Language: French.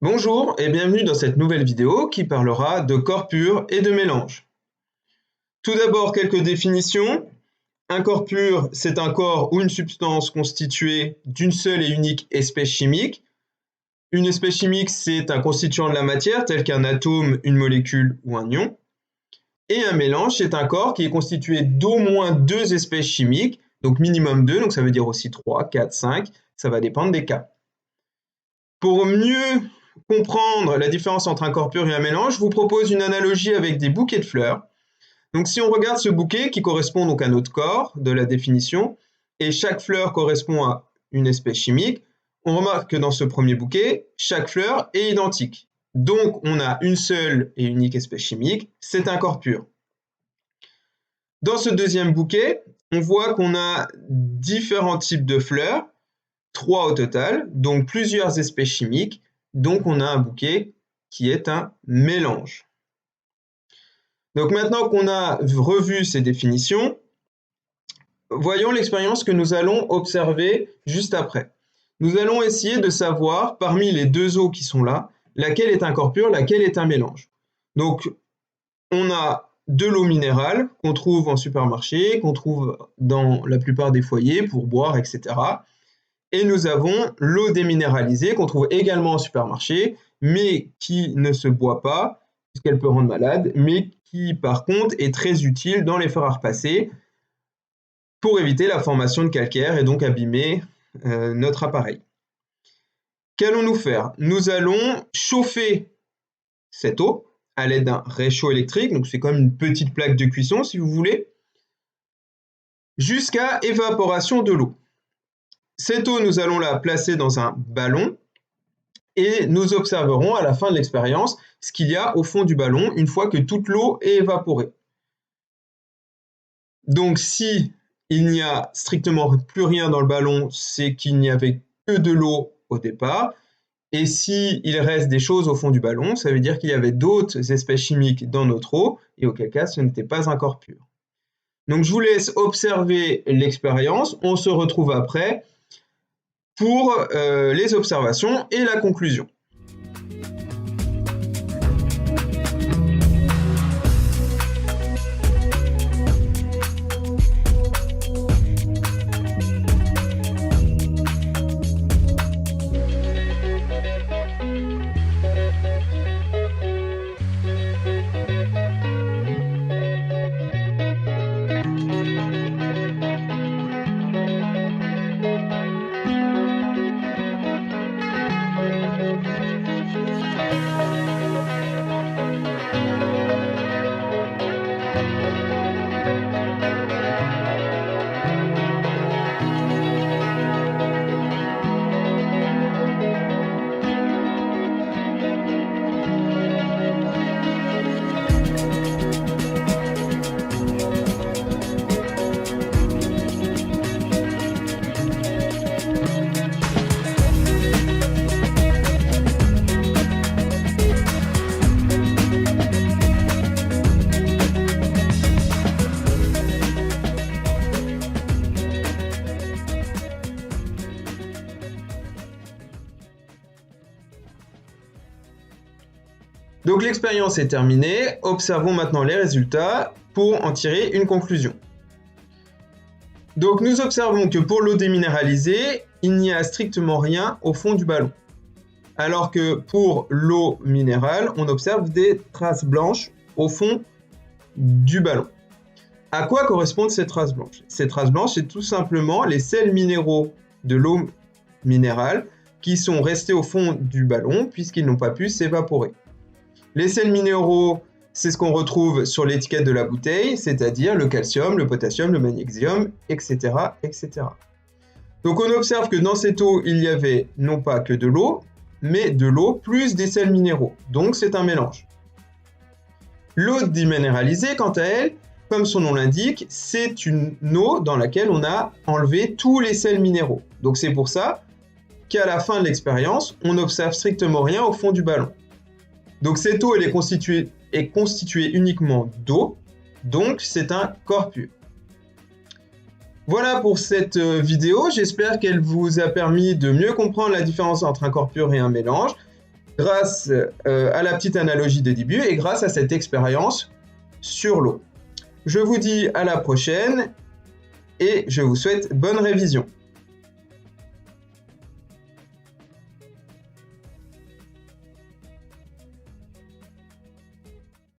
Bonjour et bienvenue dans cette nouvelle vidéo qui parlera de corps pur et de mélange. Tout d'abord, quelques définitions. Un corps pur, c'est un corps ou une substance constituée d'une seule et unique espèce chimique. Une espèce chimique, c'est un constituant de la matière tel qu'un atome, une molécule ou un ion. Et un mélange, c'est un corps qui est constitué d'au moins deux espèces chimiques, donc minimum 2, donc ça veut dire aussi 3, 4, 5, ça va dépendre des cas. Pour mieux comprendre la différence entre un corps pur et un mélange, je vous propose une analogie avec des bouquets de fleurs. Donc si on regarde ce bouquet qui correspond donc à notre corps de la définition, et chaque fleur correspond à une espèce chimique, on remarque que dans ce premier bouquet, chaque fleur est identique. Donc on a une seule et unique espèce chimique, c'est un corps pur. Dans ce deuxième bouquet, on voit qu'on a différents types de fleurs, 3 au total, donc plusieurs espèces chimiques, donc on a un bouquet qui est un mélange. Donc maintenant qu'on a revu ces définitions, voyons l'expérience que nous allons observer juste après. Nous allons essayer de savoir, parmi les deux eaux qui sont là, laquelle est un corps pur, laquelle est un mélange. Donc on a de l'eau minérale qu'on trouve en supermarché, qu'on trouve dans la plupart des foyers pour boire, etc. Et nous avons l'eau déminéralisée qu'on trouve également en supermarché, mais qui ne se boit pas, puisqu'elle peut rendre malade, mais qui par contre est très utile dans les forts à repasser pour éviter la formation de calcaire et donc abîmer notre appareil. Qu'allons-nous faire? Nous allons chauffer cette eau à l'aide d'un réchaud électrique, donc c'est comme une petite plaque de cuisson si vous voulez, jusqu'à évaporation de l'eau. Cette eau, nous allons la placer dans un ballon et nous observerons à la fin de l'expérience ce qu'il y a au fond du ballon une fois que toute l'eau est évaporée. Donc si il n'y a strictement plus rien dans le ballon, c'est qu'il n'y avait que de l'eau au départ. Et si il reste des choses au fond du ballon, ça veut dire qu'il y avait d'autres espèces chimiques dans notre eau, et auquel cas ce n'était pas un corps pur. Donc je vous laisse observer l'expérience, on se retrouve après pour les observations et la conclusion. Donc l'expérience est terminée, observons maintenant les résultats pour en tirer une conclusion. Donc nous observons que pour l'eau déminéralisée, il n'y a strictement rien au fond du ballon. Alors que pour l'eau minérale, on observe des traces blanches au fond du ballon. À quoi correspondent ces traces blanches? Ces traces blanches, c'est tout simplement les sels minéraux de l'eau minérale qui sont restés au fond du ballon puisqu'ils n'ont pas pu s'évaporer. Les sels minéraux, c'est ce qu'on retrouve sur l'étiquette de la bouteille, c'est-à-dire le calcium, le potassium, le magnésium, etc., etc. Donc on observe que dans cette eau, il y avait non pas que de l'eau, mais de l'eau plus des sels minéraux. Donc c'est un mélange. L'eau déminéralisée, quant à elle, comme son nom l'indique, c'est une eau dans laquelle on a enlevé tous les sels minéraux. Donc c'est pour ça qu'à la fin de l'expérience, on n'observe strictement rien au fond du ballon. Donc cette eau, elle est constituée uniquement d'eau, donc c'est un corps pur. Voilà pour cette vidéo, j'espère qu'elle vous a permis de mieux comprendre la différence entre un corps pur et un mélange. grâce à la petite analogie de début et grâce à cette expérience sur l'eau. Je vous dis à la prochaine et je vous souhaite bonne révision.